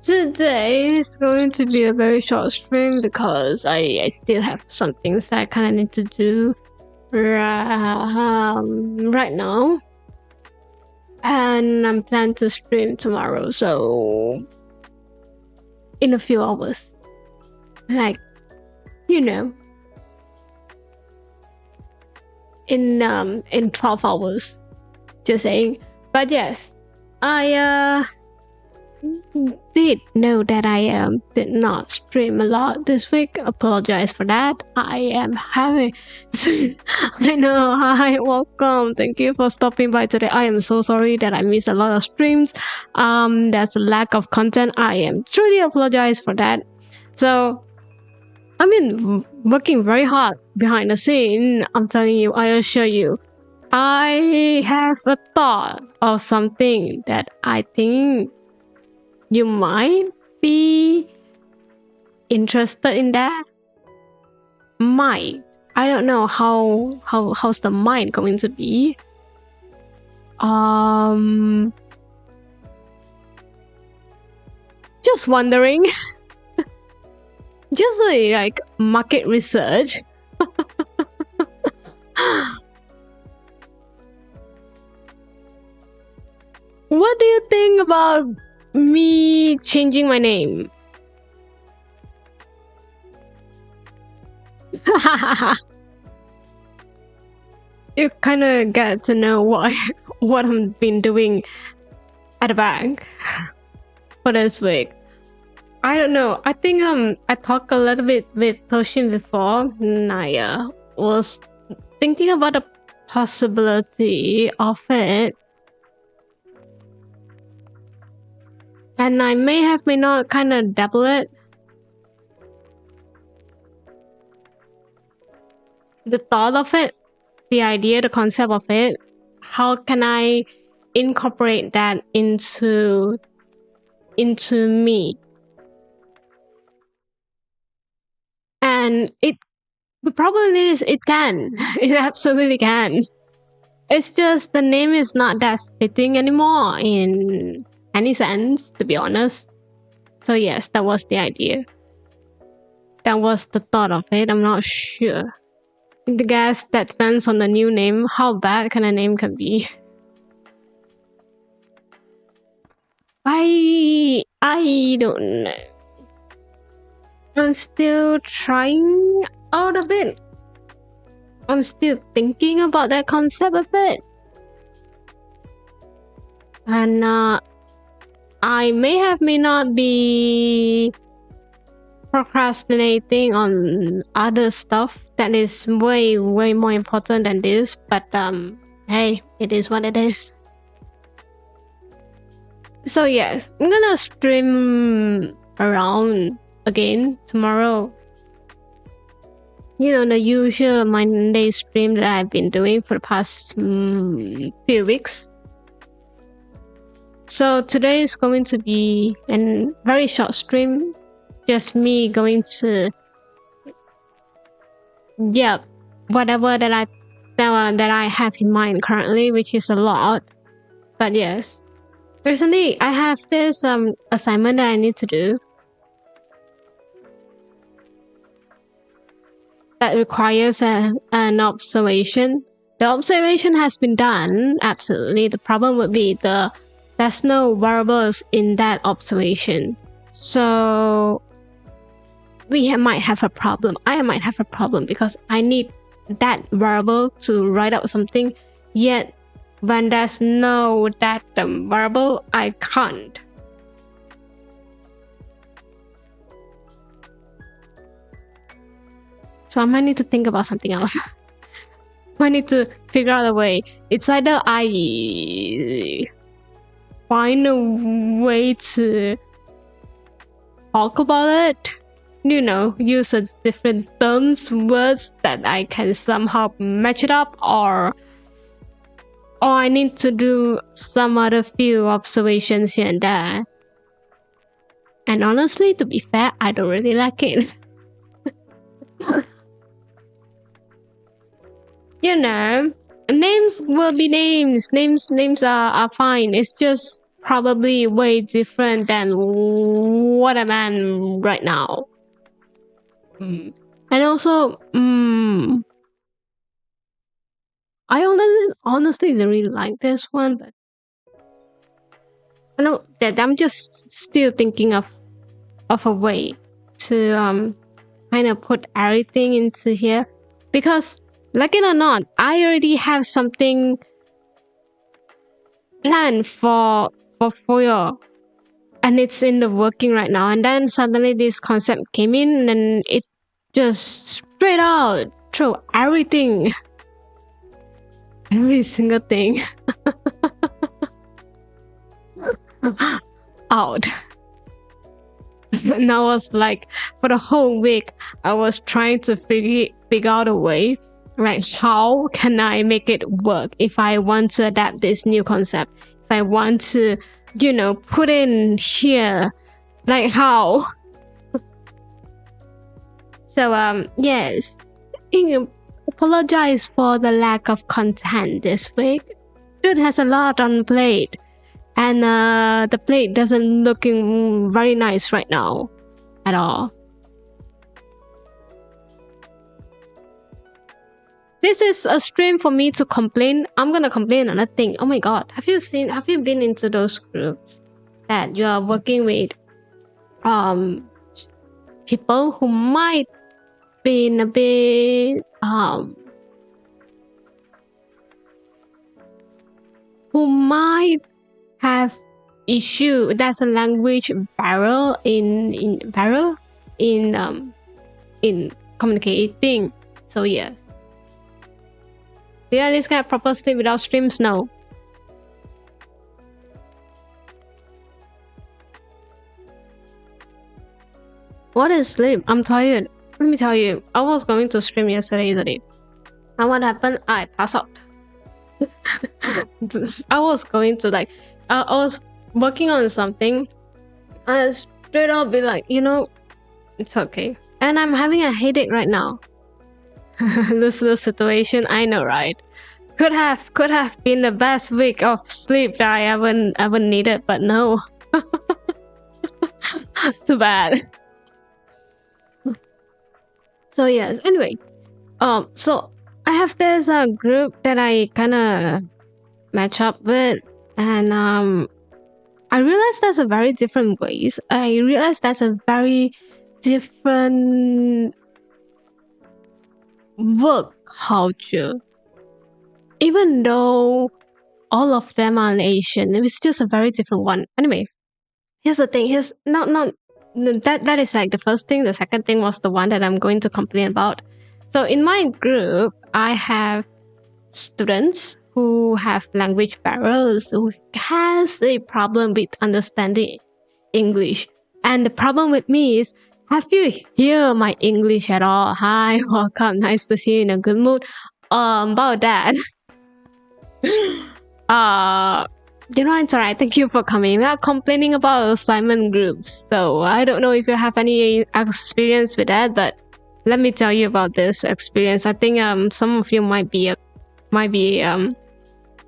Today is going to be a very short stream because I still have some things that I kind of need to do right now. And I'm planning to stream tomorrow, so in a few hours. Like, you know, in 12 hours. Just saying. But yes, I did know that I did not stream a lot this week. Apologize for that. I am having I know. Hi, welcome. Thank you for stopping by today. I am so sorry that I missed a lot of streams. There's a lack of content. I am truly apologize for that. So I mean, working very hard behind the scene. I'm telling you, I assure you. I have a thought of something that I think you might be interested in that. Might. I don't know how's the mind going to be. Just wondering. Just like market research. What do you think about me changing my name? You kind of get to know what I've been doing at the back for this week. I don't know. I think I talked a little bit with Toshin before, and I was thinking about the possibility of it. And I may not kind of double it. The thought of it, the idea, the concept of it, how can I incorporate that into me? And the problem is it can. It absolutely can. It's just the name is not that fitting anymore in any sense, to be honest. So yes, that was the idea. That was the thought of it. I'm not sure. I guess that depends on the new name. How bad can a name can be? I don't know. I'm still trying out a bit. I'm still thinking about that concept a bit. And I may not be procrastinating on other stuff that is way more important than this, but hey, it is what it is. So yes, I'm gonna stream around again tomorrow. You know, the usual Monday stream that I've been doing for the past few weeks. So today is going to be a very short stream. Just me going to, whatever that I have in mind currently, which is a lot. But yes, recently I have this assignment that I need to do that requires an observation. The observation has been done, absolutely. The problem would be there's no variables in that observation. So we might have a problem. I might have a problem because I need that variable to write out something. Yet when there's no that variable, I can't. So I might need to think about something else. I need to figure out a way. It's either I find a way to talk about it, you know, use a different terms, words that I can somehow match it up, or I need to do some other few observations here and there. And honestly, to be fair, I don't really like it. You know, Names will be names. Names are fine. It's just probably way different than what I'm at right now. And also, I honestly don't really like this one, but I know that I'm just still thinking of a way to kind of put everything into here, because like it or not, I already have something planned for Fuyo, and it's in the working right now. And then suddenly this concept came in, and it just straight out throw everything, every single thing out. And I was like, for the whole week, I was trying to figure out a way, right? How can I make it work if I want to adapt this new concept? If I want to, put in here, like how? So, yes, apologize for the lack of content this week. Dude has a lot on plate. And the plate doesn't looking very nice right now at all. This is a stream for me to complain. I'm gonna complain another thing. Oh my god, have you been into those groups that you are working with people who might be a bit who might have issue? That's a language barrier in communicating. So yes, yeah, this guy proper sleep without streams now. What is sleep? I'm tired. Let me tell you, I was going to stream yesterday, and what happened? I passed out. I was going to I was working on something. I straight up be like, it's okay. And I'm having a headache right now. This is the situation, I know, right? Could have been the best week of sleep that I ever needed, but no. Too bad. So yes, anyway. So I have this group that I kinda match up with, and I realized that's a very different ways. I realized that's a very different work culture. Even though all of them are Asian, it's just a very different one. Anyway, here's the thing. Here's not that is like the first thing. The second thing was the one that I'm going to complain about. So in my group, I have students who have language barriers, who has a problem with understanding English. And the problem with me is, have you hear my English at all? Hi, welcome, nice to see you in a good mood. About that. It's alright, thank you for coming. We are complaining about assignment groups. So I don't know if you have any experience with that, but let me tell you about this experience. I think some of you might be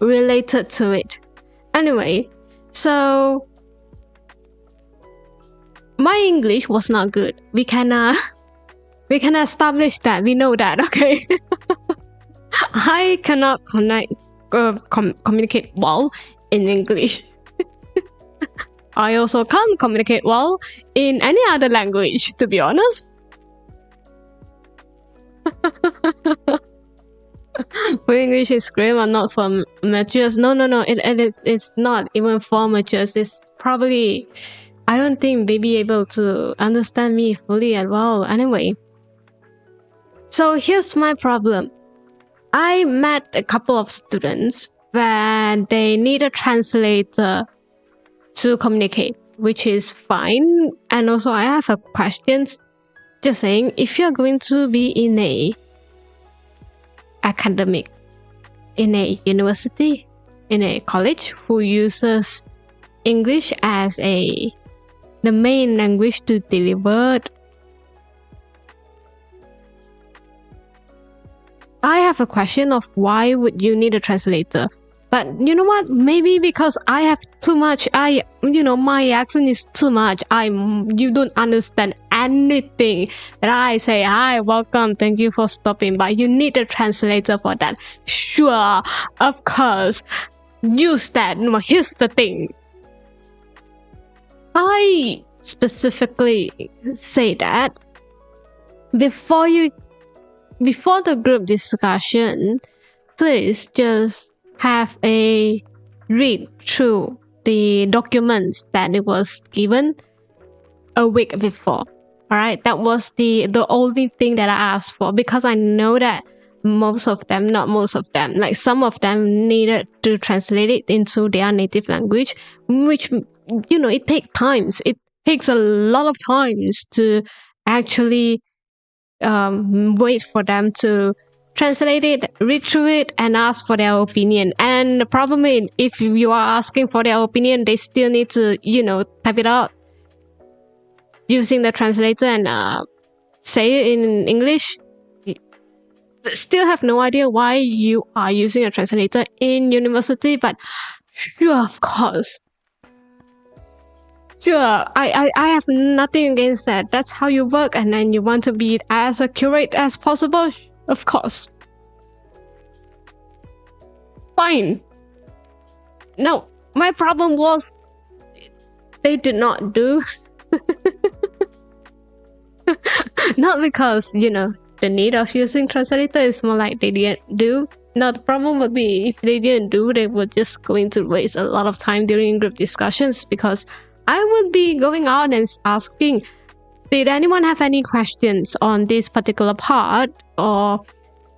related to it. Anyway, so my English was not good. We can establish that. We know that, okay? I cannot communicate well in English. I also can't communicate well in any other language, to be honest. For English is grammar, not for matures. No. It's not even for matures. It's probably, I don't think they be able to understand me fully as well. Anyway, so here's my problem. I met a couple of students where they need a translator to communicate, which is fine. And also I have a question. Just saying, if you're going to be in a academic, in a university, in a college who uses English as the main language to deliver I have a question of why would you need a translator? But you know what? Maybe because I have too much. My accent is too much. You don't understand anything that I say. Hi, welcome, thank you for stopping by. You need a translator for that. Sure, of course. Use that. No, here's the thing. I specifically say that before the group discussion, please just have a read through the documents that it was given a week before. All right, that was the only thing that I asked for, because I know that not most of them, like some of them needed to translate it into their native language, which it takes times. It takes a lot of times to actually wait for them to translate it, read through it, and ask for their opinion. And the problem is, if you are asking for their opinion, they still need to, type it out using the translator and say it in English. Still have no idea why you are using a translator in university, but sure, of course. Sure, I have nothing against that. That's how you work, and then you want to be as accurate as possible. Of course. Fine. No, my problem was they did not do. Not because, the need of using translator is more like they didn't do. Now, the problem would be if they didn't do, they were just going to waste a lot of time during group discussions, because I would be going out and asking, did anyone have any questions on this particular part, or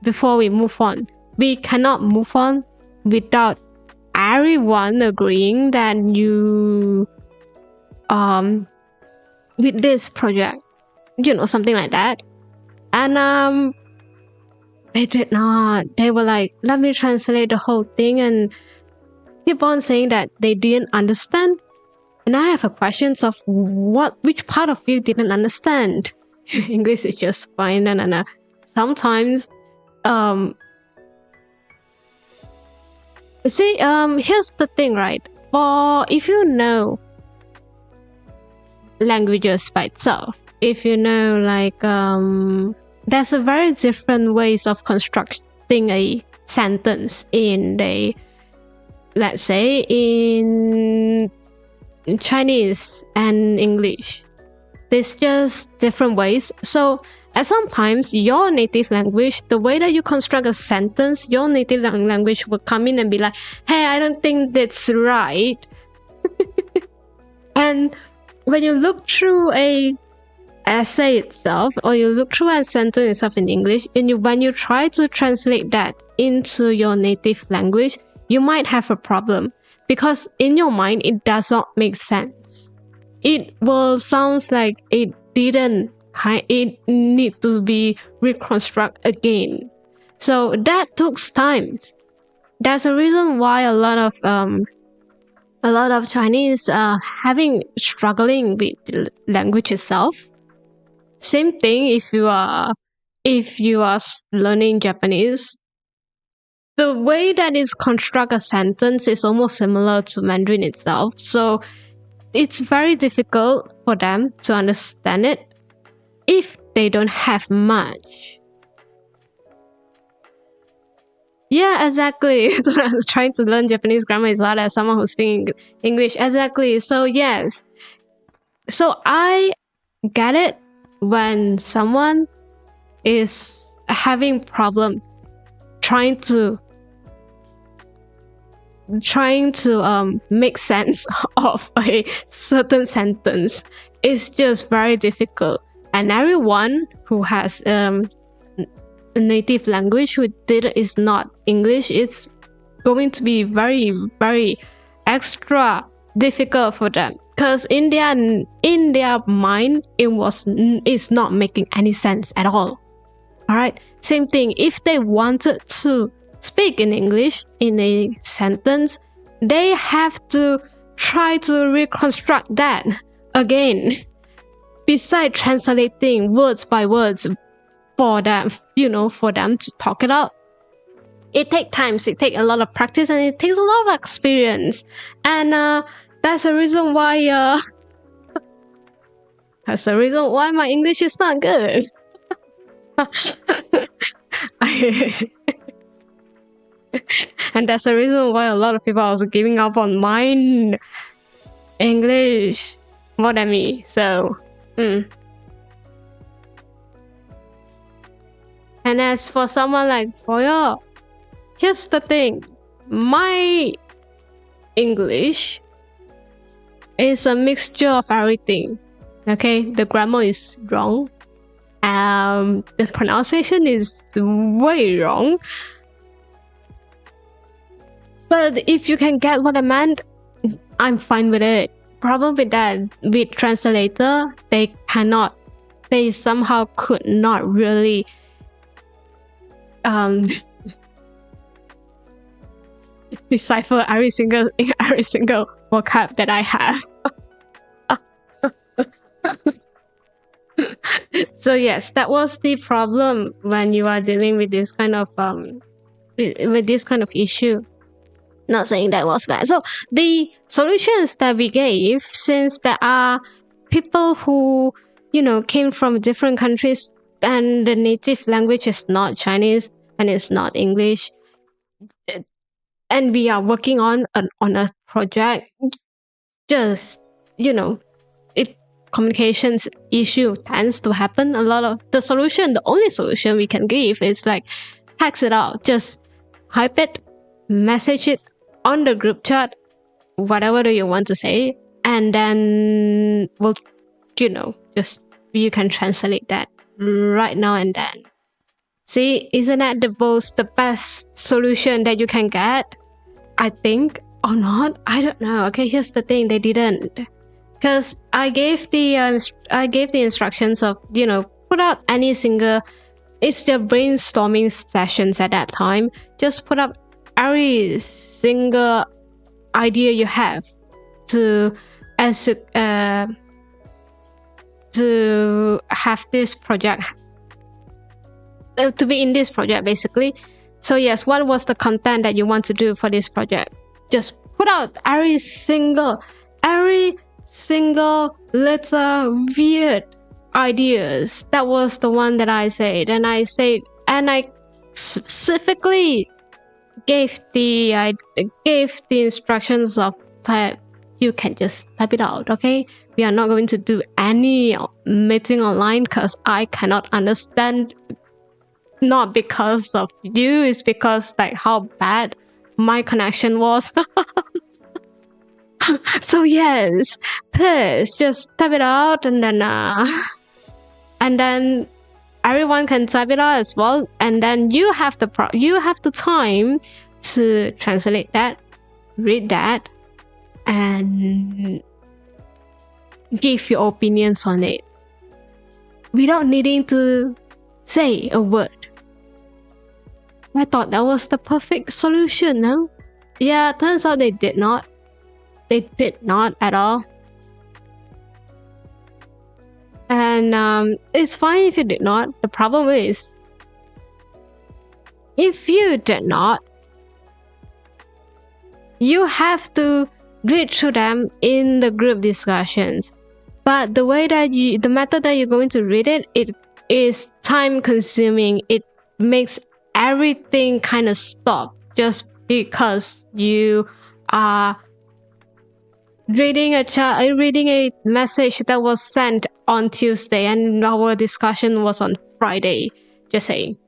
before we move on? We cannot move on without everyone agreeing that you with this project, something like that. And they did not. They were like, let me translate the whole thing, and keep on saying that they didn't understand. And I have a question of which part of you didn't understand? English is just fine. And sometimes, here's the thing, right? If you know languages by itself, if you know, like, there's a very different ways of constructing a sentence let's say in Chinese and English. There's just different ways. So at sometimes your native language, the way that you construct a sentence, your native language will come in and be like, hey, I don't think that's right. And when you look through a essay itself, or you look through a sentence itself in English, and when you try to translate that into your native language, you might have a problem, because in your mind it does not make sense. It will sound like it need to be reconstructed again. So that took time. That's a reason why a lot of Chinese are struggling with the language itself. Same thing if you are learning Japanese. The way that it's construct a sentence is almost similar to Mandarin itself. So it's very difficult for them to understand it if they don't have much. Yeah, exactly. I was trying to learn Japanese grammar as well as someone who's speaking English. Exactly. So yes. So I get it when someone is having problem trying to make sense of a certain sentence. It's just very difficult. And everyone who has a native language is not English, it's going to be very, very extra difficult for them, because in their mind it's not making any sense at all. All right, same thing. If they wanted to speak in English in a sentence, they have to try to reconstruct that again, besides translating words by words for them, to talk it out. it takes time, it takes a lot of practice, and it takes a lot of experience. And that's the reason why my English is not good. And that's the reason why a lot of people are also giving up on my English more than me. So and as for someone like Fuyo, here's the thing. My English is a mixture of everything. Okay, the grammar is wrong. The pronunciation is way wrong. But if you can get what I meant, I'm fine with it. Problem with that, with translator, they somehow could not really decipher every single vocab that I have. So yes, that was the problem when you are dealing with this kind of issue. Not saying that was bad. So the solutions that we gave, since there are people who came from different countries and the native language is not Chinese and it's not English, and we are working on a project, just communications issue tends to happen. A lot of the only solution we can give is like text it out, just type it, message it on the group chat, whatever do you want to say, and then we'll you can translate that right now and then. See, isn't that the best solution that you can get? I think, or not, I don't know. Okay, here's the thing, they didn't, because I gave the instructions of put out any single, it's the brainstorming sessions at that time, just put up every single idea you have to have this project, to be in this project basically. So yes, what was the content that you want to do for this project? Just put out every single little weird ideas. That was the one that I said, and I specifically gave the instructions of type. You can just type it out, okay? We are not going to do any meeting online because I cannot understand. Not because of you, it's because like how bad my connection was. So yes, please just type it out, and then everyone can type it out as well, and then you have the time to translate that, read that, and give your opinions on it without needing to say a word. I thought that was the perfect solution, no? Yeah, turns out they did not. They did not at all. And it's fine if you did not. The problem is, if you did not, you have to read through them in the group discussions. But the method that you're going to read it is time consuming. It makes everything kind of stop just because you are reading a message that was sent on Tuesday and our discussion was on Friday. Just saying.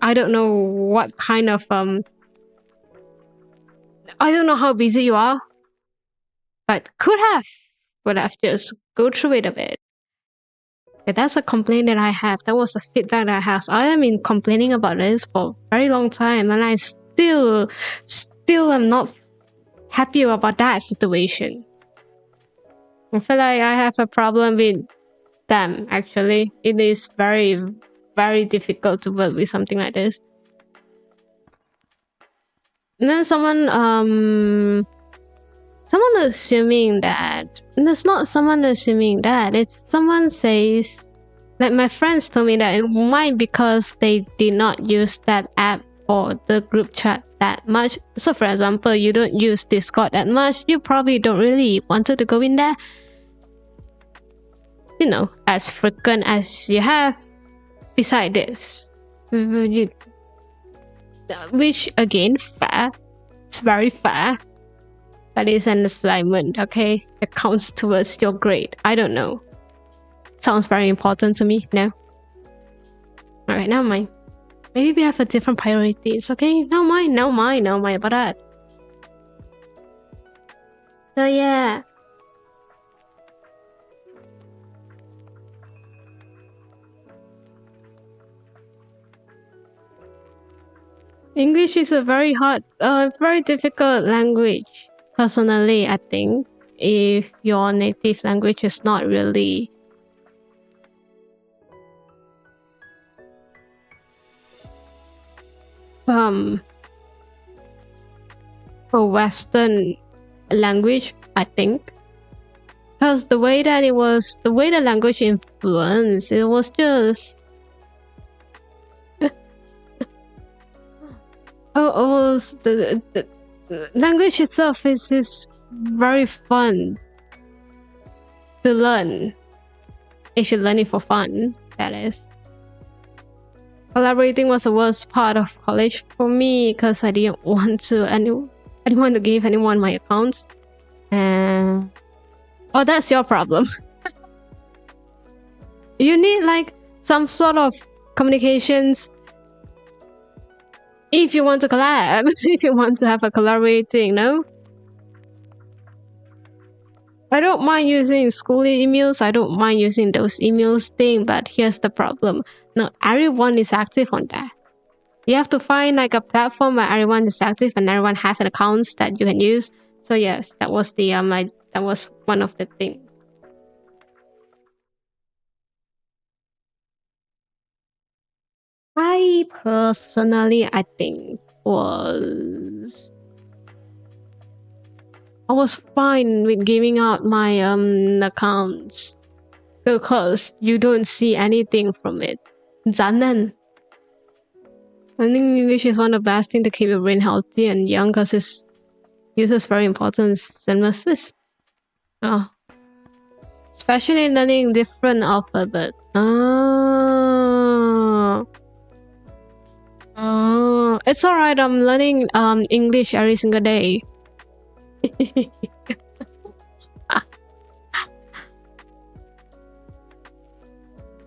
I don't know what kind of I don't know how busy you are, but would have just go through it a bit. Okay, that's a complaint that I have. That was the feedback that I have. So I have been complaining about this for a very long time, and I still am not happy about that situation. I feel like I have a problem with them, actually. It is very, very difficult to work with something like this. And then someone assuming that, and it's not someone assuming that, it's someone says, like my friends told me that it might because they did not use that app for the group chat that much. So for example, you don't use Discord that much, you probably don't really wanted to go in there, you know, as frequent as you have. Beside this, which again, fair, it's very fair, but it's an assignment, okay? It counts towards your grade. I don't know. Sounds very important to me. No. Alright, never mind. Maybe we have a different priorities, okay? No mind about that. So yeah. English is a very hard, very difficult language. Personally, I think if your native language is not really a Western language, I think, because the way the language influenced, it was just the language itself is very fun to learn. You should learn it for fun, that is. Collaborating was the worst part of college for me because I didn't want to give anyone my accounts. Oh, that's your problem. You need like some sort of communications if you want to collab, if you want to have a collaborating, no? I don't mind using school emails, I don't mind using those emails thing, but here's the problem. Not everyone is active on that. You have to find like a platform where everyone is active and everyone have an accounts that you can use. So yes, that was the that was one of the things. I personally, I think I was fine with giving out my accounts because you don't see anything from it. Zanen. I think English is one of the best things to keep your brain healthy and young because it uses very important semesters. Oh. Especially learning different alphabet. It's alright, I'm learning English every single day.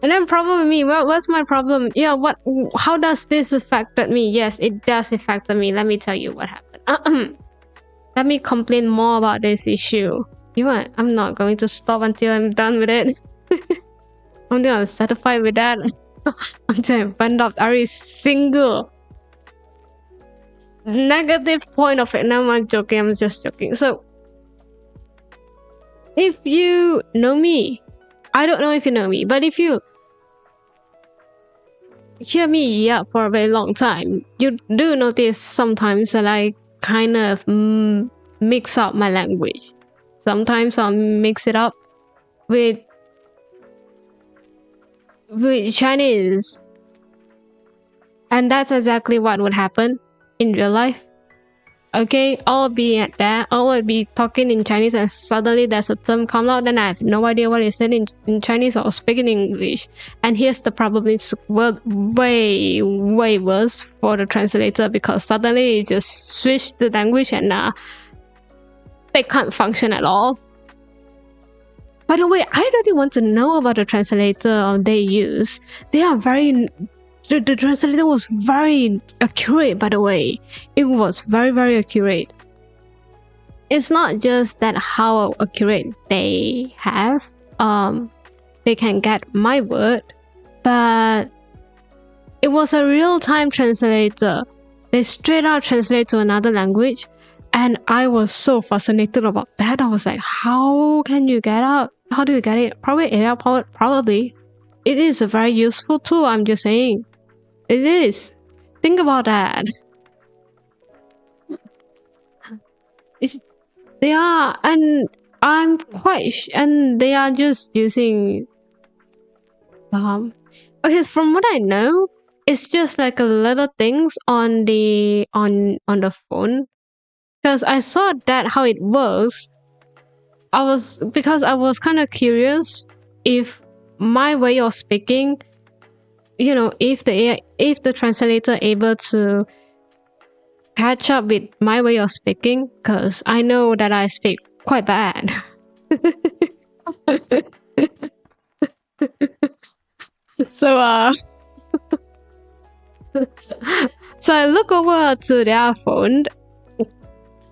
And then problem with me, what's my problem? Yeah, how does this affect me? Yes, it does affect me. Let me tell you what happened. Let me complain more about this issue. You know what? I'm not going to stop until I'm done with it. Until I'm satisfied with that. Until I find out every single negative point of it. No, I'm joking. I'm just joking. So, if you know me, I don't know if you know me, but if you hear me for a very long time, you do notice sometimes that I kind of mix up my language. Sometimes I'll mix it up with Chinese, and that's exactly what would happen in real life. Okay, I'll be at that, I'll be talking in Chinese and suddenly there's a term come out and I have no idea what it said in Chinese or speaking English. And here's the problem, it's way worse for the translator because suddenly it just switched the language and they can't function at all. By the way, I really want to know about the translator they use. They are very... The translator was very accurate, by the way. It was very accurate. It's not just that how accurate they have. They can get my word, but it was a real-time translator. They straight out translate to another language, and I was so fascinated about that. I was like, how can you get out? How do you get it? Probably AI powered. Probably. It is a very useful tool. I'm just saying. It is. Think about that. They are, and I'm quite, and they are just using. Okay, from what I know, it's just like a little things on the phone. Because I saw that how it works. I was kind of curious if my way of speaking, if the translator able to catch up with my way of speaking, because I know that I speak quite bad. So so I look over to their phone.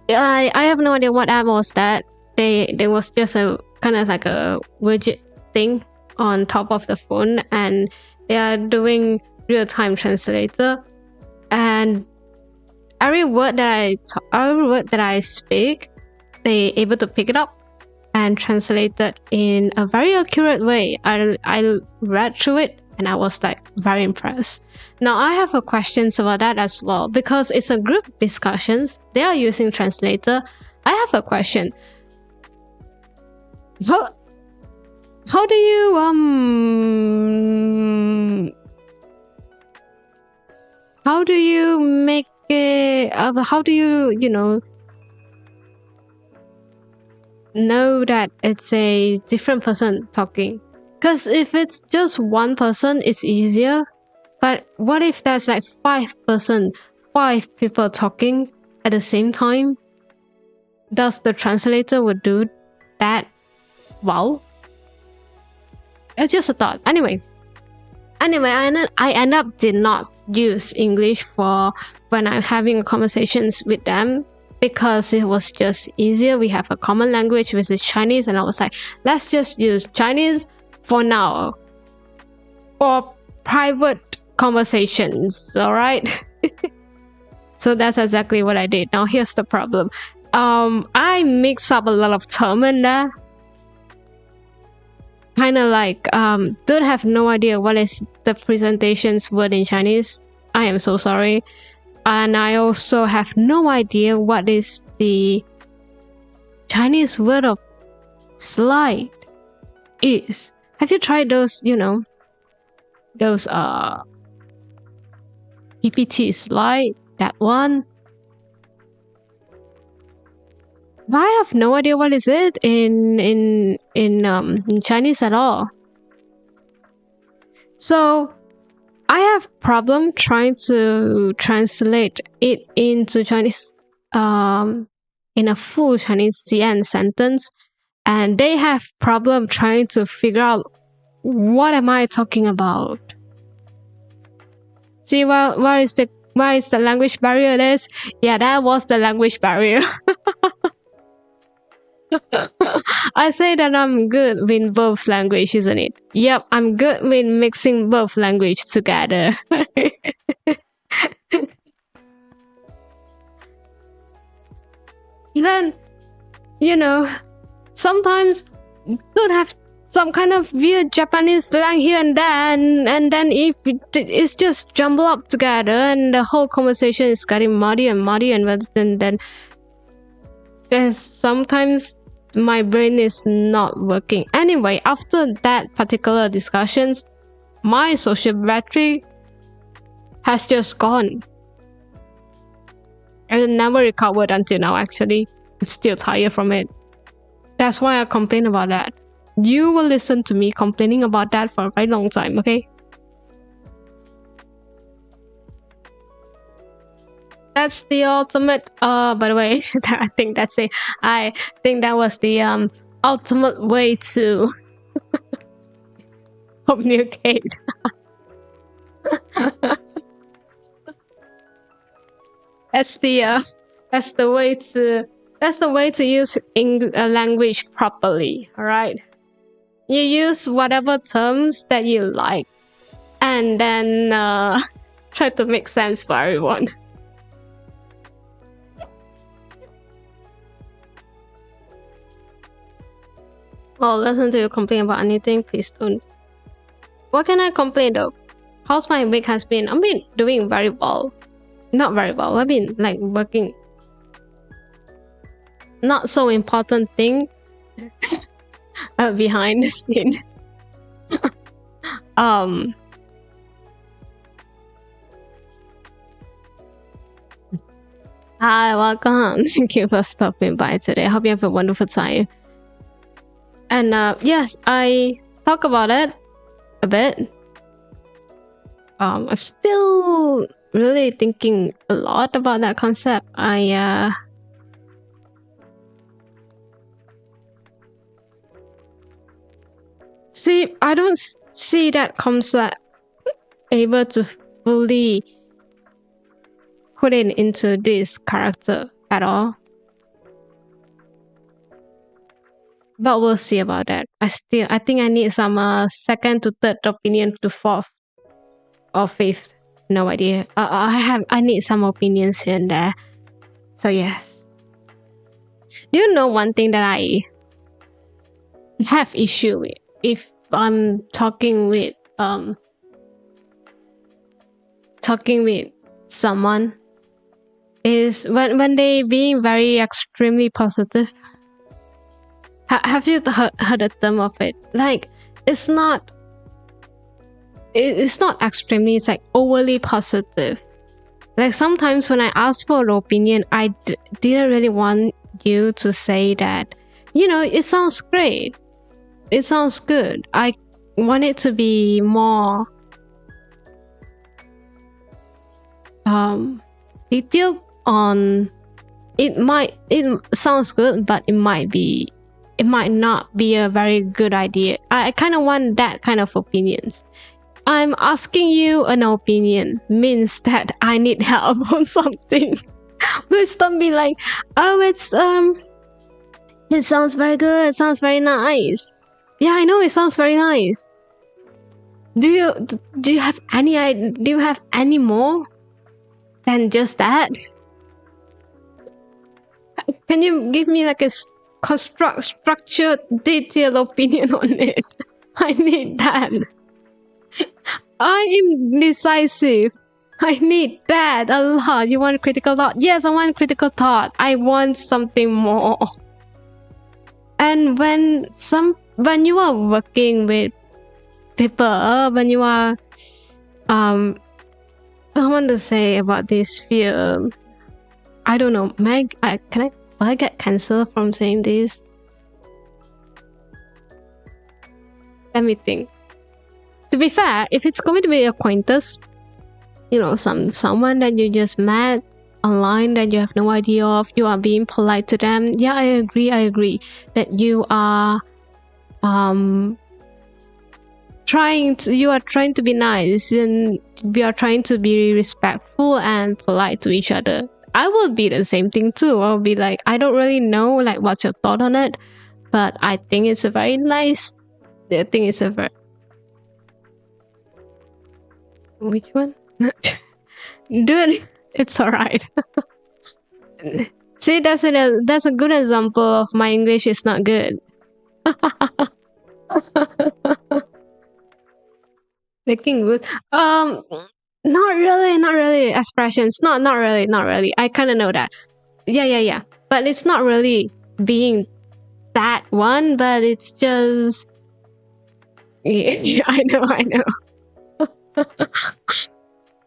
I have no idea what app was that. There was just a kind of like a widget thing on top of the phone, and they are doing real-time translator, and every word that I speak, they able to pick it up and translate it in a very accurate way. I read through it and I was like very impressed. Now I have a questions about that as well, because it's a group discussions. They are using translator. I have a question. How do you make it? How do you know that it's a different person talking? Because if it's just one person, it's easier. But what if there's like 5 people talking at the same time? Does the translator would do that well? It's just a thought. Anyway, I end up did not use English for when I'm having conversations with them, because it was just easier. We have a common language, which is Chinese, and I was like, let's just use Chinese for now, for private conversations. All right. So that's exactly what I did. Now here's the problem. I mix up a lot of term in there. Kind of like don't have no idea what is the presentation's word in Chinese. I am so sorry. And I also have no idea what is the Chinese word of slide is. Have you tried those, those PPT slide, that one? I have no idea what is it in Chinese at all. So I have problem trying to translate it into Chinese in a full Chinese CN sentence, and they have problem trying to figure out what am I talking about. See, well, where is the language barrier is? Yeah, that was the language barrier. I say that I'm good with both language, isn't it? Yep, I'm good with mixing both language together. Then, sometimes could have some kind of weird Japanese slang here and there, and then if it's just jumbled up together and the whole conversation is getting muddy, and then there's sometimes my brain is not working. Anyway, after that particular discussions, my social battery has just gone. And never recovered until now, actually. I'm still tired from it. That's why I complain about that. You will listen to me complaining about that for a very long time, okay? That's the ultimate, by the way, I think that's it. I think that was the ultimate way to communicate. That's the way to use language properly. All right, you use whatever terms that you like, and then try to make sense for everyone. Well, listen to you complain about anything, please don't. What can I complain though? How's my week has been? I've been doing very well. Not very well. I've been like working. Not so important thing behind the scene. Hi, welcome. Thank you for stopping by today. I hope you have a wonderful time. And yes, I talk about it a bit. I'm still really thinking a lot about that concept. See, I don't see that concept able to fully put it into this character at all. But we'll see about that. I think I need some second to third opinion to fourth or fifth. No idea. I need some opinions here and there. So yes. Do you know one thing that I have issue with if I'm talking with someone is when they being very extremely positive. Have you heard a term of it? Like it's not extremely, it's like overly positive. Like sometimes when I ask for an opinion, I didn't really want you to say that, it sounds great, it sounds good. I want it to be more detailed on it sounds good, but it might not be a very good idea. I kind of want that kind of opinions. I'm asking you an opinion means that I need help on something. Please don't be like, oh, it sounds very good, it sounds very nice. Yeah, I know it sounds very nice. Do you have any more than just that? Can you give me like a structured, detailed opinion on it? I need that. I am decisive. I need that a lot. You want critical thought? Yes, I want critical thought. I want something more. And when you are working with people, when you are I want to say about this fear. I don't know. Will I get cancelled from saying this? Let me think. To be fair, if it's going to be acquaintance, someone that you just met online that you have no idea of, you are being polite to them. Yeah, I agree that you are trying to be nice, and we are trying to be respectful and polite to each other. I will be the same thing too. I'll be like, I don't really know like what's your thought on it, but I think it's a very nice. I think it's a very. Which one? Dude, it's alright. See, that's a good example of my English is not good. Looking good. Not really expressions. Not really. I kind of know that. Yeah. But it's not really being that one, but it's just. Yeah, I know.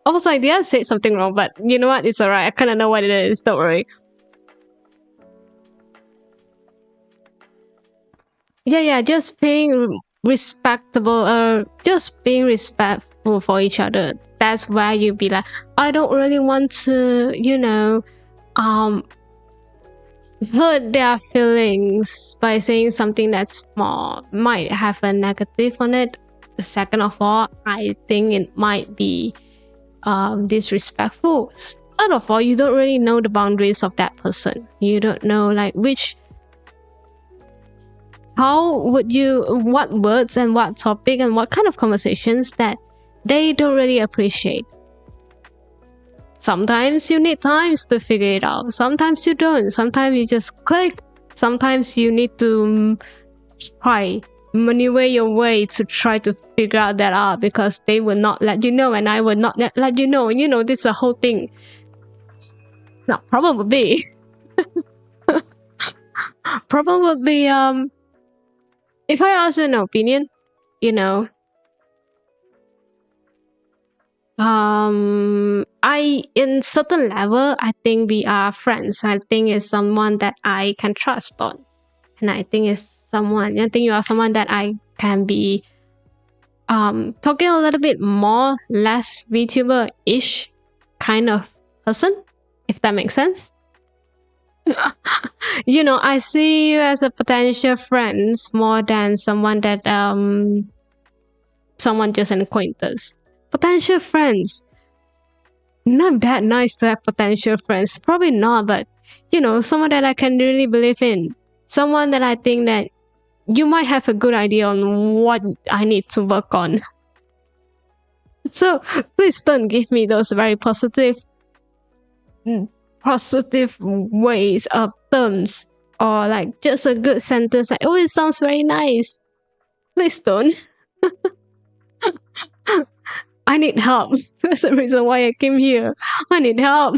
Also, I did say something wrong, but you know what? It's alright. I kind of know what it is. Don't worry. Yeah. Just being respectable, or just being respectful for each other. That's where you be like, I don't really want to, hurt their feelings by saying something that's might have a negative on it. Second of all, I think it might be disrespectful. Third of all, you don't really know the boundaries of that person. You don't know like what words and what topic and what kind of conversations that they don't really appreciate. Sometimes you need times to figure it out. Sometimes you don't. Sometimes you just click. Sometimes you need to try maneuver your way to try to figure out that out, because they will not let you know, and I will not let you know. This is a whole thing. No, probably. Probably if I ask you an opinion, in certain level, I think we are friends. I think it's someone that I can trust on. And I think you are someone that I can be talking a little bit more, less VTuber-ish kind of person, if that makes sense. I see you as a potential friend more than someone that someone just an acquaintance. Potential friends. Not that nice to have potential friends. Probably not, but someone that I can really believe in. Someone that I think that you might have a good idea on what I need to work on. So please don't give me those very positive ways of terms, or like just a good sentence like, oh, it sounds very nice. Please don't. I need help. That's the reason why I came here. I need help.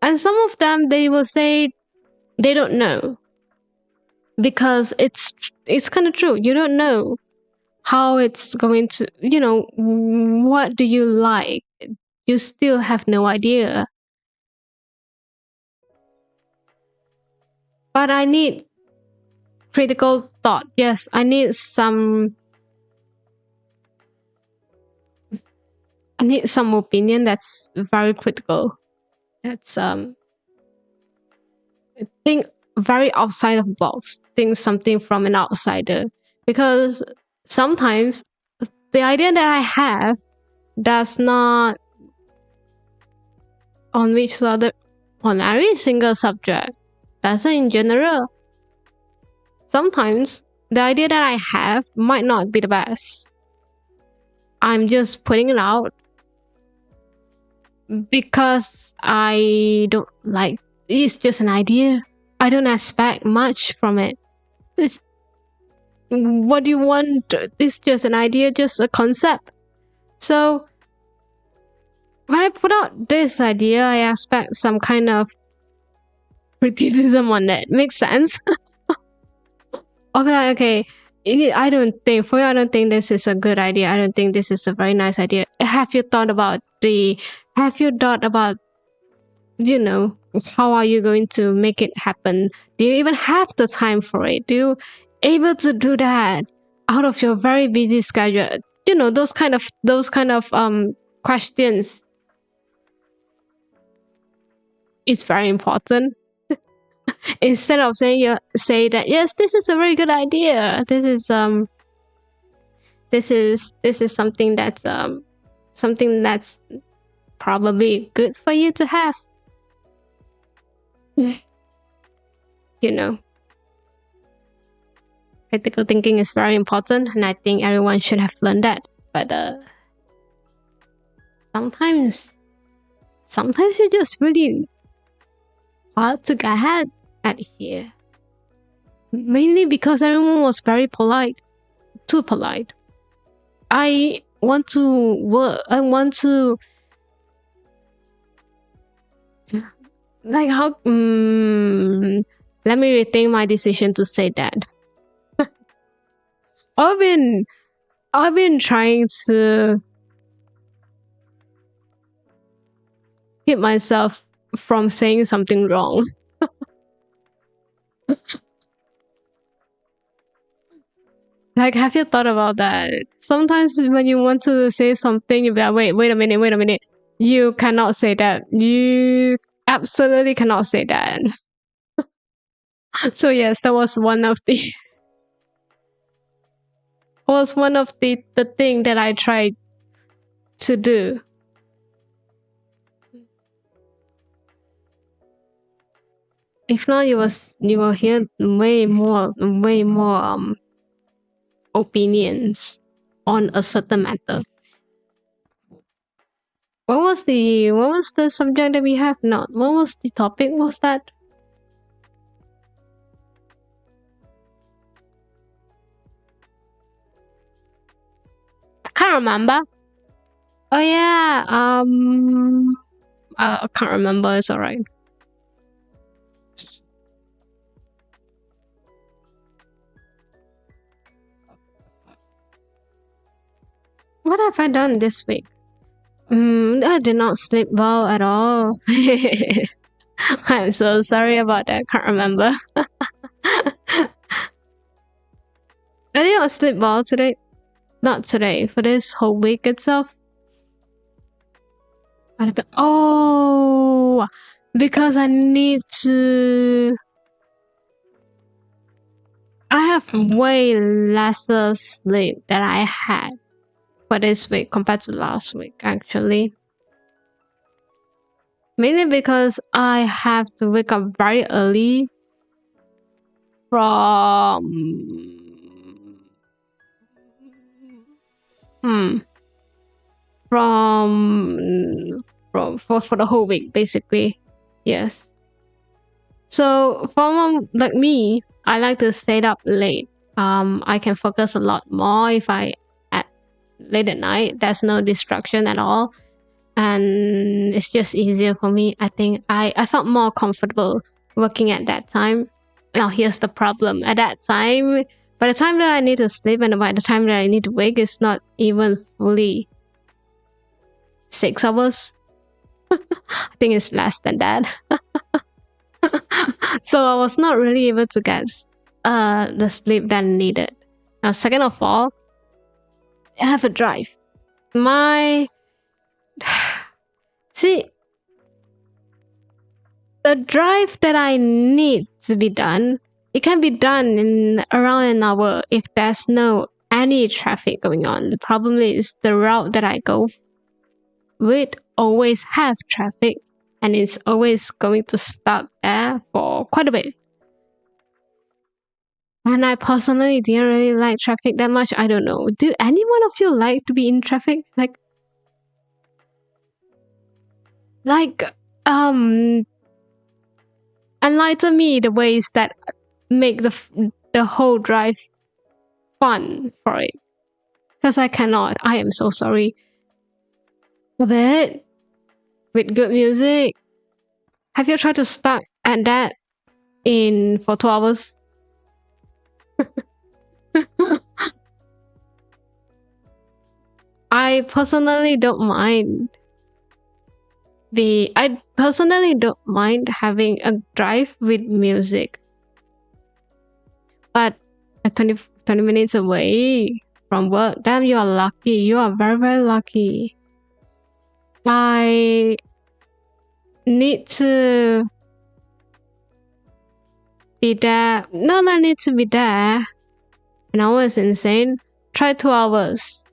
And some of them, they will say they don't know, because it's kind of true. You don't know how it's going to, what do you like? You still have no idea. But I need critical thought. Yes, I need some opinion that's very critical. That's think very outside of the box. Think something from an outsider. Because sometimes the idea that I have does not on every single subject. That's in general. Sometimes the idea that I have might not be the best. I'm just putting it out because I don't like. It's just an idea. I don't expect much from it. What do you want? It's just an idea, just a concept. So when I put out this idea, I expect some kind of criticism on it. Makes sense? Okay. I don't think this is a good idea. I don't think this is a very nice idea. Have you thought about how are you going to make it happen? Do you even have the time for it? Do you able to do that out of your very busy schedule? Those kind of questions is very important. Instead of say that yes, this is a very good idea. This is something that's probably good for you to have. Critical thinking is very important, and I think everyone should have learned that. But sometimes you just really hard to get ahead at here. Mainly because everyone was very polite. Too polite. I want to like how let me rethink my decision to say that. I've been trying to keep myself from saying something wrong. Like, have you thought about that? Sometimes when you want to say something, you'll be like, wait a minute. You cannot say that. You absolutely cannot say that. So yes, that was one of the thing that I tried to do. If not, you will hear way more opinions on a certain matter. What was the subject that we have? Not what was the topic? Was that? I can't remember. Oh yeah. I can't remember. It's alright. What have I done this week? I did not sleep well at all. I'm so sorry about that. Can't remember. I did not sleep well today. Not today, for this whole week itself. Oh, because I need to... I have way lesser sleep than I had for this week compared to last week, actually. Mainly because I have to wake up very early from... for the whole week, basically. Yes. So for like me, I like to stay up late. I can focus a lot more if I at late at night. There's no distraction at all, and it's just easier for me. I think I felt more comfortable working at that time. Now here's the problem: at that time, by the time that I need to sleep and by the time that I need to wake, it's not even fully 6 hours. I think it's less than that. So I was not really able to get the sleep that I needed. Now, second of all, I have a drive. See, the drive that I need to be done, it can be done in around an hour if there's no any traffic going on. The problem is the route that I go with always have traffic, and it's always going to stuck there for quite a bit. And I personally didn't really like traffic that much. I don't know. Do any one of you like to be in traffic? Enlighten me the ways that make the whole drive fun for it. Because I cannot. I am so sorry. A bit with good music. Have you tried to stuck at that for 2 hours? I personally don't mind. I personally don't mind having a drive with music. But at 20 minutes away from work, damn, you are lucky. You are very, very lucky. I need to be there. Not I need to be there. An hour is insane. Try 2 hours.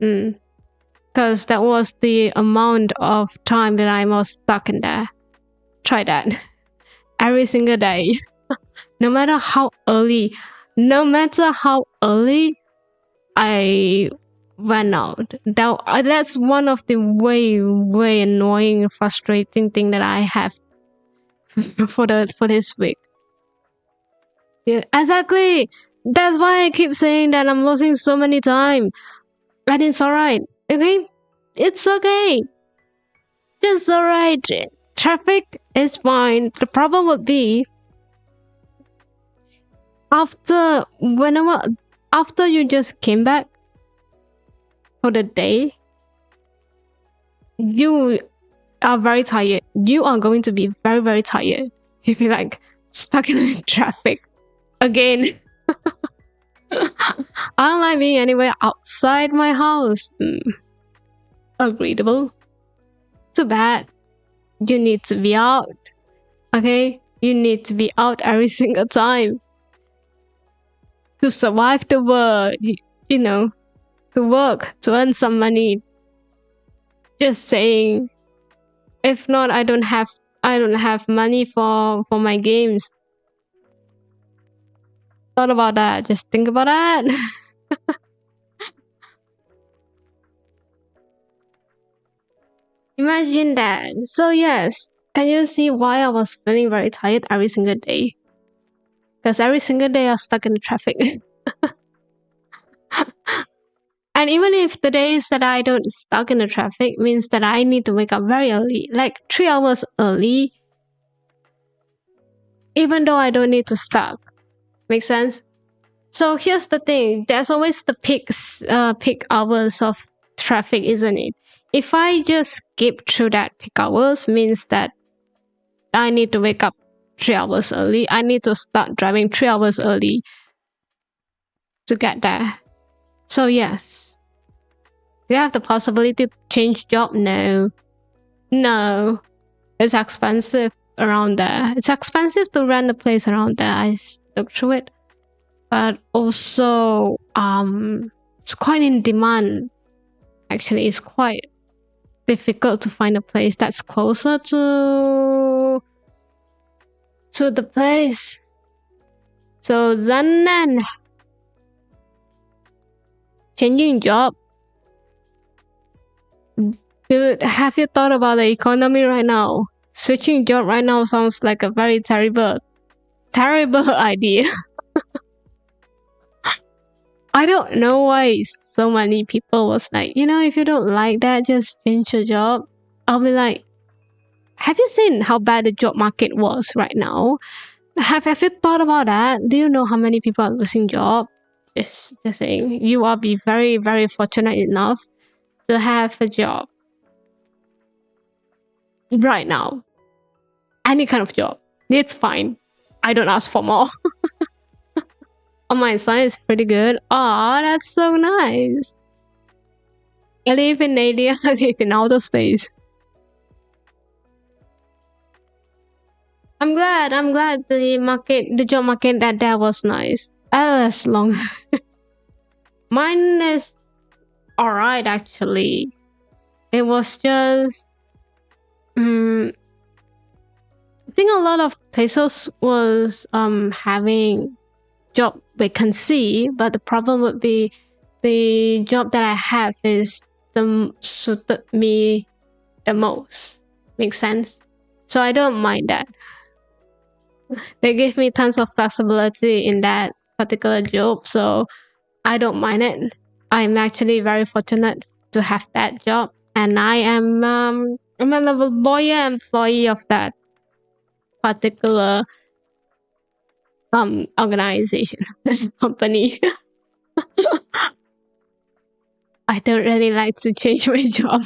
Because that was the amount of time that I was stuck in there. Try that. Every single day. No matter how early I went out. That's one of the way annoying, frustrating thing that I have for this week. Yeah, exactly. That's why I keep saying that I'm losing so many time. And it's alright. Okay? It's okay. Just alright. Traffic is fine. The problem would be after you just came back for the day, you are very tired. You are going to be very, very tired. You'll be like stuck in the traffic again. I don't like being anywhere outside my house. Agreeable. Too bad. You need to be out. Okay? You need to be out every single time. To survive the world. You know. To work. To earn some money. Just saying. If not, I don't have money for my games. Thought about that. Just think about that. Imagine that. So yes, can you see why I was feeling very tired every single day? Because every single day I was stuck in the traffic. And even if the days that I don't stuck in the traffic means that I need to wake up very early, like 3 hours early, even though I don't need to stuck. Make sense? So here's the thing. There's always the peak hours of traffic, isn't it? If I just skip through that peak hours, means that I need to wake up 3 hours early. I need to start driving 3 hours early to get there. So yes. Do you have the possibility to change job? No. No. It's expensive around there. It's expensive to rent a place around there. I looked through it. But also, it's quite in demand. Actually, it's quite difficult to find a place that's closer to the place. So then changing job. Dude, have you thought about the economy right now? Switching job right now sounds like a very terrible idea. I don't know why so many people was like, if you don't like that, just change your job. I'll be like, have you seen how bad the job market was right now? Have you thought about that? Do you know how many people are losing job? Just saying, you are be very, very fortunate enough to have a job right now. Any kind of job. It's fine. I don't ask for more. On my side, it's pretty good. Oh, that's so nice. I live in India. I live in outer space. I'm glad the job market that was nice. As long mine is alright actually. It was just I think a lot of places was having job vacancy, but the problem would be the job that I have is suited me the most. Makes sense? So I don't mind that. They give me tons of flexibility in that particular job, so I don't mind it. I'm actually very fortunate to have that job, and I'm a loyal employee of that particular organization company. I don't really like to change my job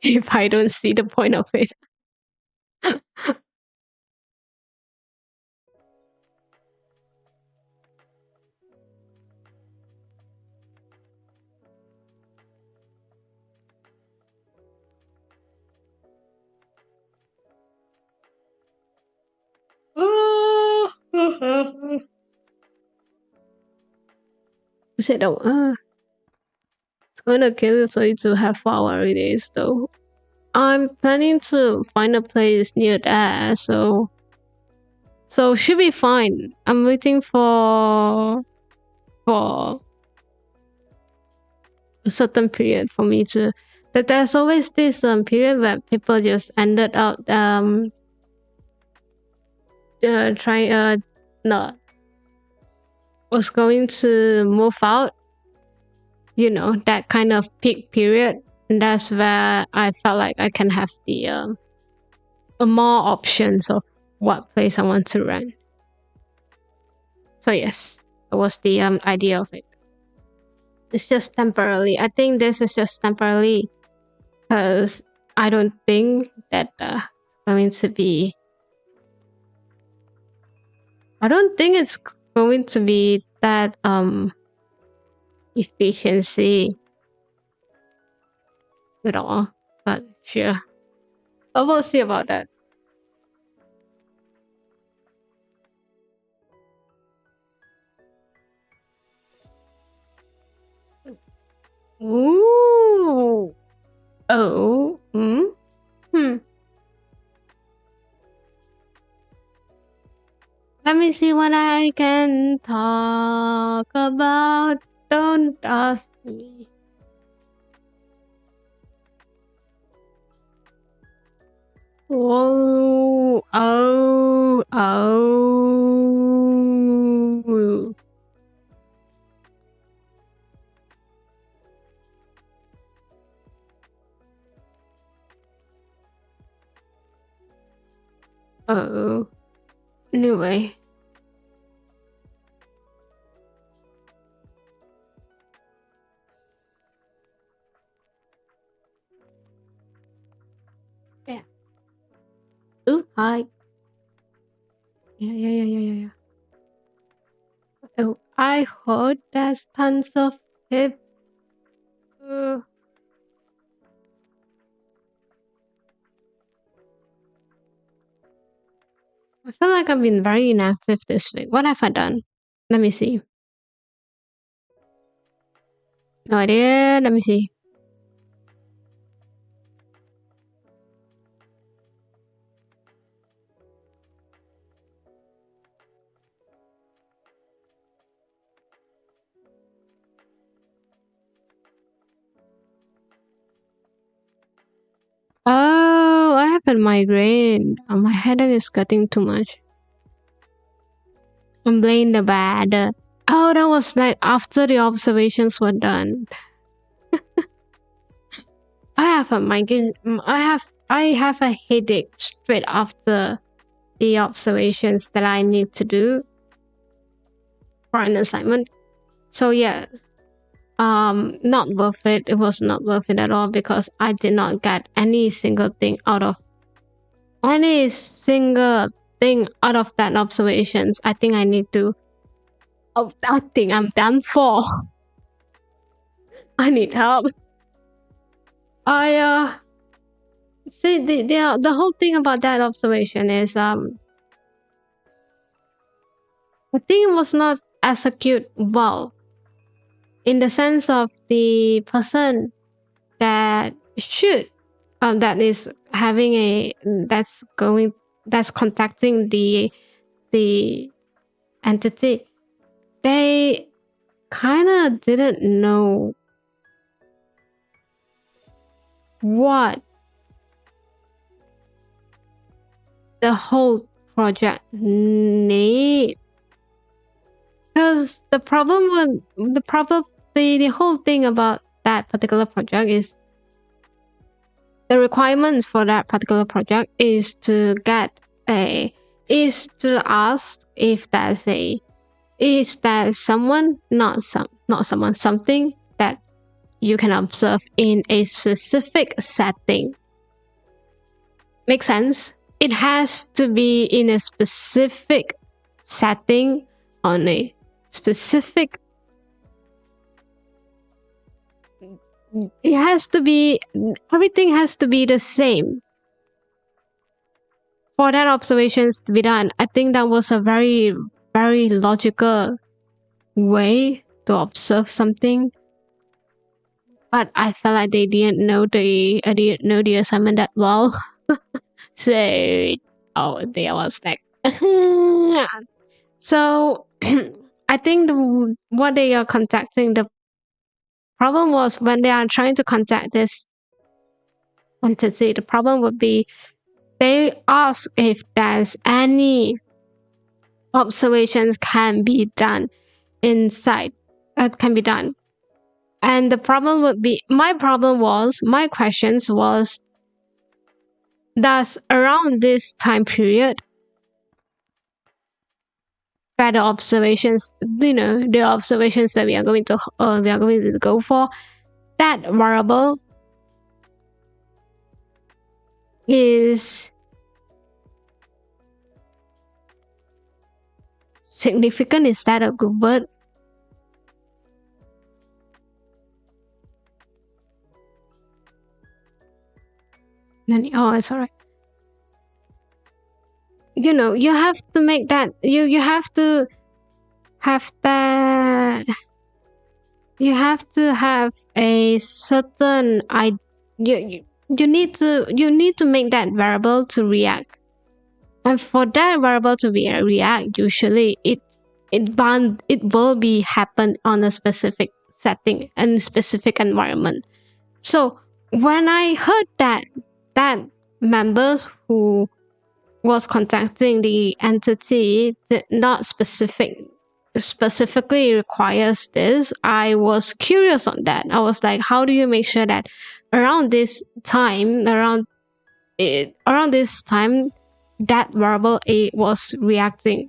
if I don't see the point of it. Said, it's gonna kill you, so you to have 4 hour days though. I'm planning to find a place near there, so should be fine. I'm waiting for a certain period for me to. That there's always this period where people just ended up was going to move out. That kind of peak period, and that's where I felt like I can have the more options of what place I want to rent. So yes, that was the idea of it. It's just temporarily. I think this is just temporarily because I don't think that going to be. I don't think it's going to be that efficiency at all, but sure. I will see about that. Ooh. Oh. Let me see what I can talk about. Don't ask me. Oh. Oh. Anyway. Hi. Yeah. Oh, I heard there's tons of people. I feel like I've been very inactive this week. What have I done? Let me see. No idea. Let me see. Oh, I have a migraine. My headache is getting too much. I'm playing the bad. Oh, that was like after the observations were done. I have a migraine. I have a headache straight after the observations that I need to do for an assignment. So yeah, not worth it. It was not worth it at all because I did not get any single thing out of that observations. I think I need to. Oh, I think I'm done for. I need help. I see the whole thing about that observation is I think it was not executed well in the sense of the person that should that is having a that's contacting the entity. They kind of didn't know what the whole project need, because the whole thing about that particular project is the requirements for that particular project is to ask if there's something that you can observe in a specific setting. Make sense? It has to be in a specific setting on a specific. Everything has to be the same for that observations to be done. I think that was a very, very logical way to observe something. But I felt like they didn't know the assignment that well. So they was like so I think what they are contacting, the problem was when they are trying to contact this entity, the problem would be they ask if there's any observations can be done inside can be done. And the problem would be my questions was, does around this time period where the observations that we are going to go for, that variable is significant? Is that a good word? Oh, it's alright. You have to make that. You have to have that. You have to have a certain you need to make that variable to react. And for that variable to react, usually it will be happen on a specific setting and specific environment. So when I heard that members who was contacting the entity did not specifically requires this, I was curious on that. I was like, how do you make sure that around this time that variable A was reacting?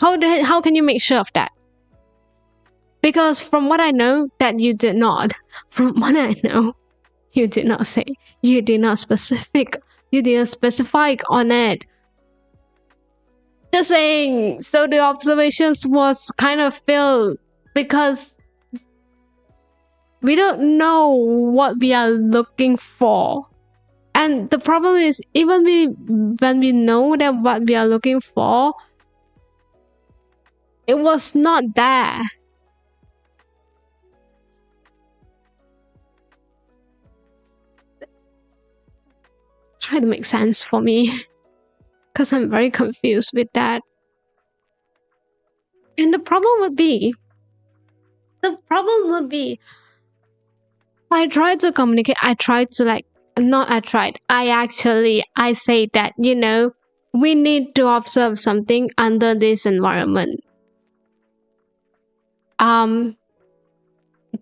How can you make sure of that? Because from what I know, that you did not. From what I know, you did not specifically You didn't specify on it. Just saying. So the observations was kind of failed because we don't know what we are looking for. And the problem is, even when we know that what we are looking for, it was not there. Try to make sense for me, because I'm very confused with that. And the problem would be, I tried to communicate. I say that, we need to observe something under this environment.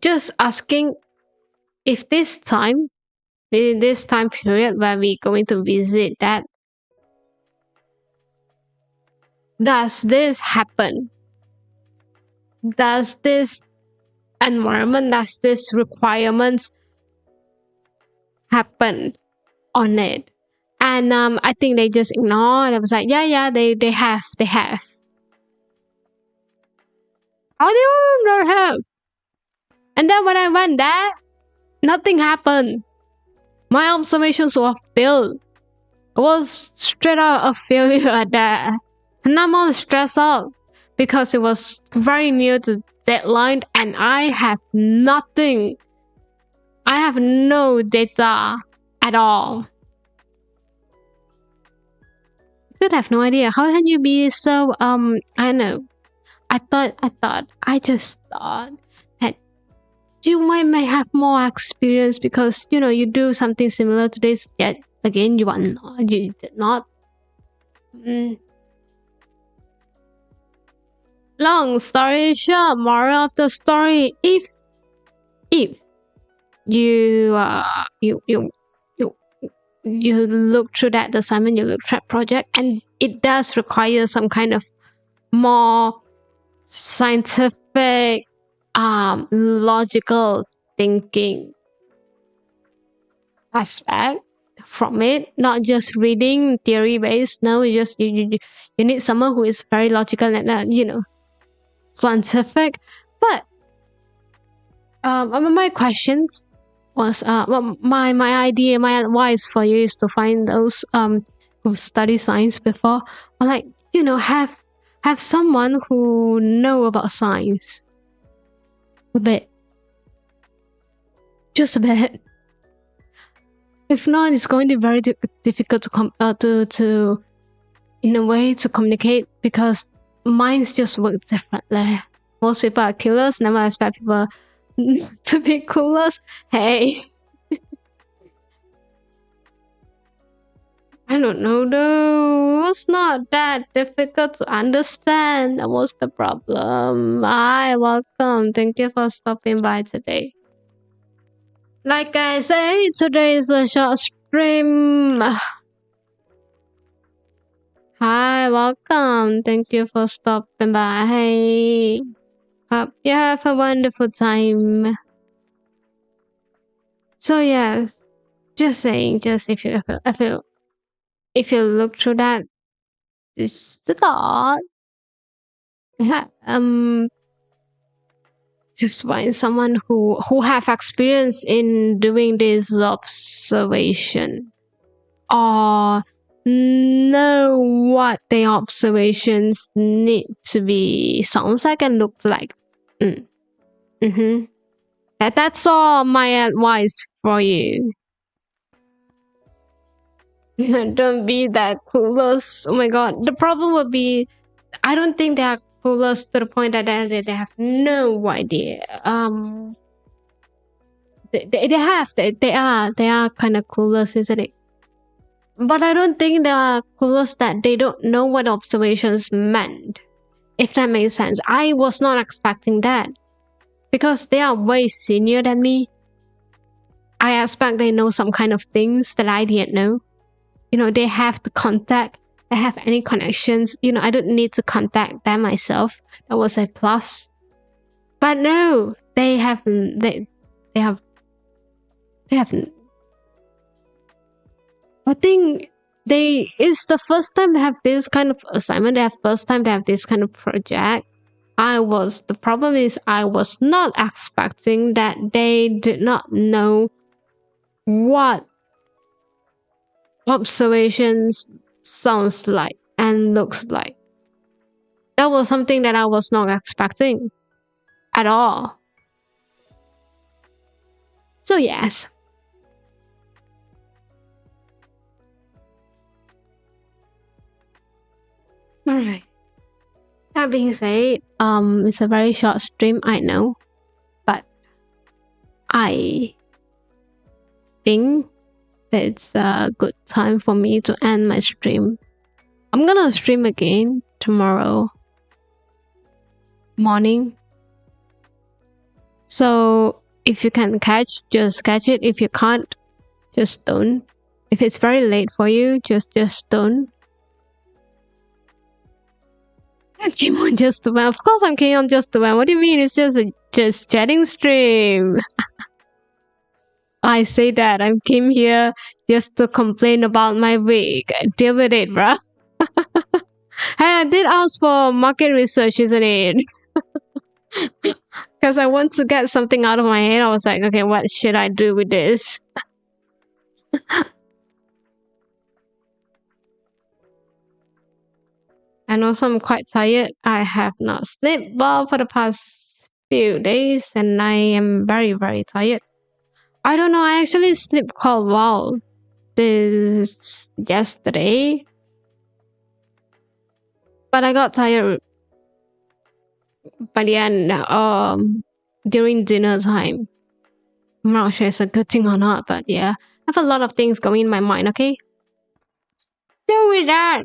Just asking if this time period where we're going to visit that, does this happen? Does this environment, does this requirements happen on it? And I think they just ignored. I was like, yeah, they have. How do you not have? And then when I went there, nothing happened. My observations were failed. It was straight out a failure there. And I'm all stressed out because it was very near to deadline and I have nothing. I have no data at all. I have no idea. How can you be so I don't know. I just thought that you might have more experience because you do something similar to this, yet again you did not. Long story short, moral of the story, if you look through that assignment, you look through that project, and it does require some kind of more scientific, logical thinking aspect from it, not just reading theory based. No, you need someone who is very logical and scientific. But my questions was my idea, my advice for you is to find those who study science before, or like have someone who know about science a bit, just a bit. If not, it's going to be very difficult to in a way to communicate because minds just work differently. Most people are killers. Never expect people to be coolers. Hey. I don't know though. It was not that difficult to understand. That was the problem. Hi, welcome. Thank you for stopping by today. Like I say, today is a short stream. Hi, welcome. Thank you for stopping by. Hey. Hope you have a wonderful time. So yes, just saying, just if you look through that, just the thought. Yeah, just find someone who have experience in doing this observation or know what the observations need to be sounds like and look like. That's all my advice for you. Don't be that clueless. Oh my god, the problem would be I don't think they are clueless to the point that they have no idea. They are kind of clueless, isn't it? But I don't think they are clueless that they don't know what observations meant. If that makes sense. I was not expecting that. Because they are way senior than me. I expect they know some kind of things that I didn't know. They have the contact. They have any connections. I don't need to contact them myself. That was a plus. But no, they haven't. They haven't. I think it's the first time they have this kind of assignment. They have first time they have this kind of project. The problem is I was not expecting that they did not know what observations sounds like and looks like. That was something that I was not expecting at all. So yes. Alright. That being said, it's a very short stream, I know. But I think that it's a good time for me to end my stream. I'm gonna stream again tomorrow morning. So if you can catch, just catch it. If you can't, just don't. If it's very late for you, just don't. I came on just to win. Of course I'm keen on just to win. What do you mean? It's just a chatting stream. I say that I'm came here just to complain about my week. Deal with it, bruh. Hey, I did ask for market research, isn't it? Because I want to get something out of my head. I was like, okay, what should I do with this? And also, I'm quite tired. I have not slept well for the past few days, and I am very, very tired. I don't know. I actually slept quite well this yesterday, but I got tired by the end. During dinner time. I'm not sure it's a good thing or not, but yeah, I have a lot of things going in my mind. Okay, deal with that.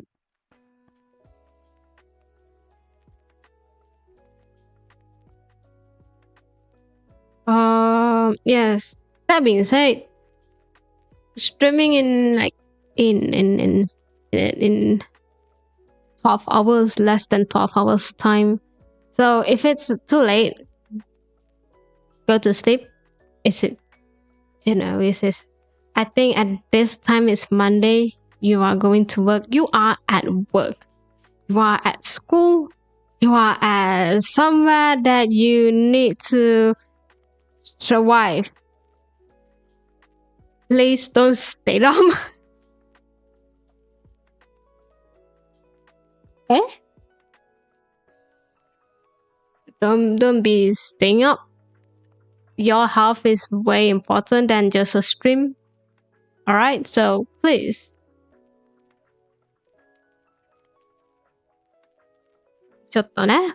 Yes. That being said, streaming in like in 12 hours, less than 12 hours time. So if it's too late, go to sleep. Is it? You know, is this? I think at this time it's Monday. You are going to work. You are at work. You are at school. You are at somewhere that you need to survive. Please don't stay long. Eh? Don't be staying up. Your health is way important than just a stream. Alright, so please. ちょっとね.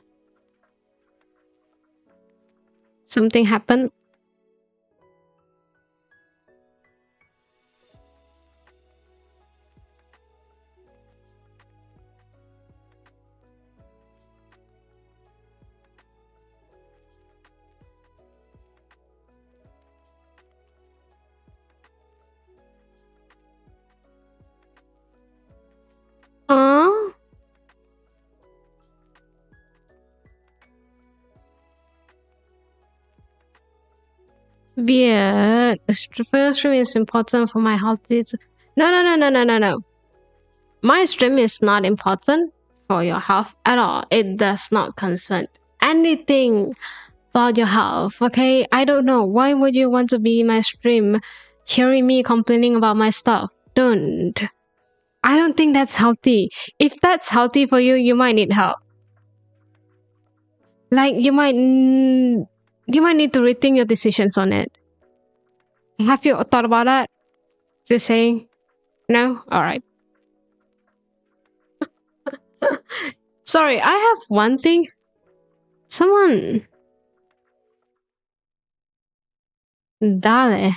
Something happened. Weird. First stream is important for my health. No. My stream is not important for your health at all. It does not concern anything about your health. Okay, I don't know. Why would you want to be in my stream, hearing me complaining about my stuff? Don't. I don't think that's healthy. If that's healthy for you, you might need help. Like you might need to rethink your decisions on it. Have you thought about that? Just saying no? Alright. Sorry, I have one thing. Someone. Dale.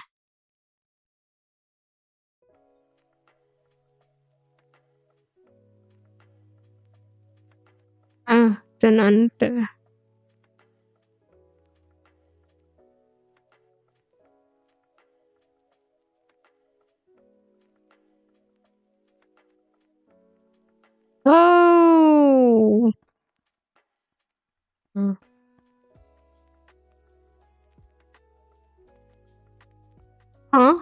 Don't under. Oh. Huh?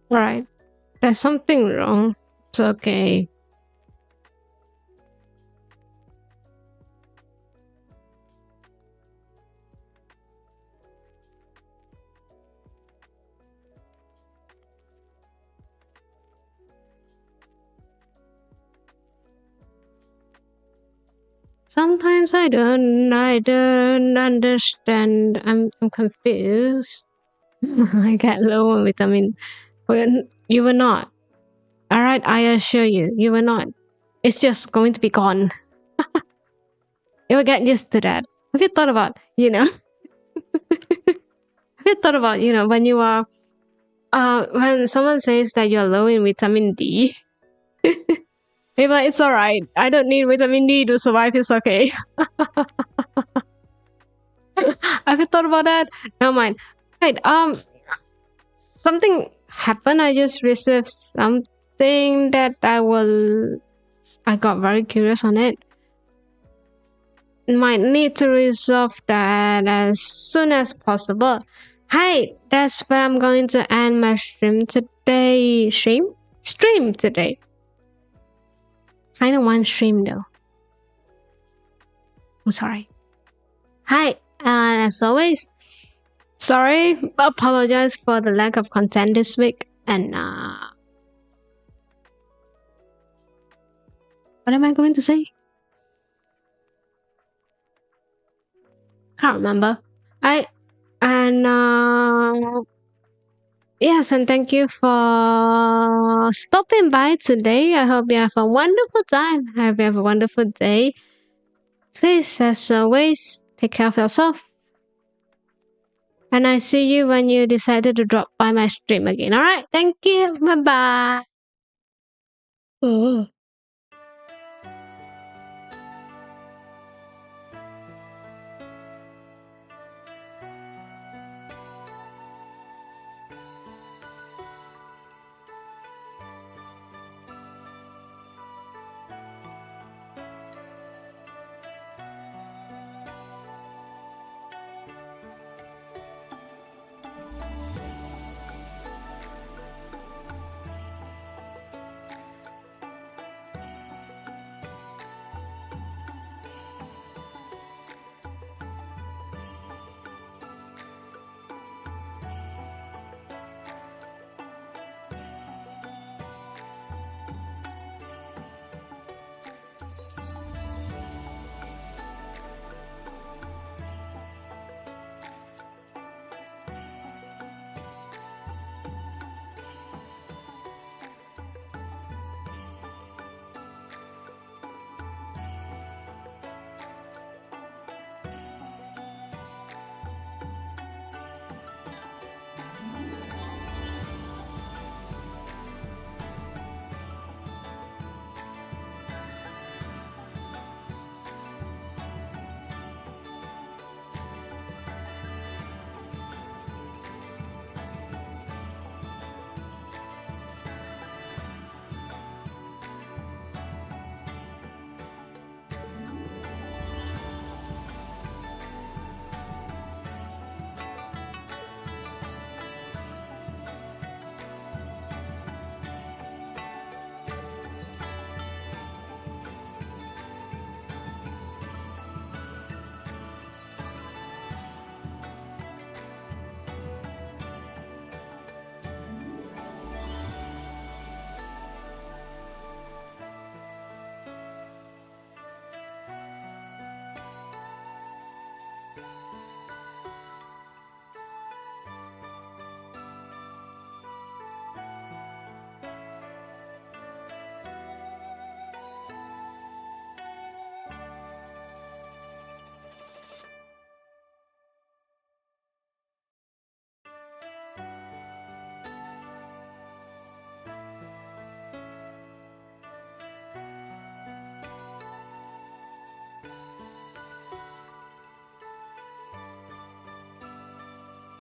Right. There's something wrong. It's okay. Sometimes I don't understand. I'm confused. I get low on vitamin. When you were not. Alright, I assure you, you were not. It's just going to be gone. You will get used to that. Have you thought about, have you thought about, when you are when someone says that you're low in vitamin D, you're like, it's alright. I don't need vitamin D to survive, it's okay. Have you thought about that? Never mind. Right, something happened. I just received something that I got very curious on it. Might need to resolve that as soon as possible. Hi, that's where I'm going to end my stream today. Stream today. I don't want stream though. I'm sorry. Hi, and as always, sorry, apologize for the lack of content this week. And what am I going to say? Can't remember. Yes, and thank you for stopping by today. I hope you have a wonderful time. I hope you have a wonderful day. Please, as always, take care of yourself. And I see you when you decided to drop by my stream again. Alright, thank you. Bye bye.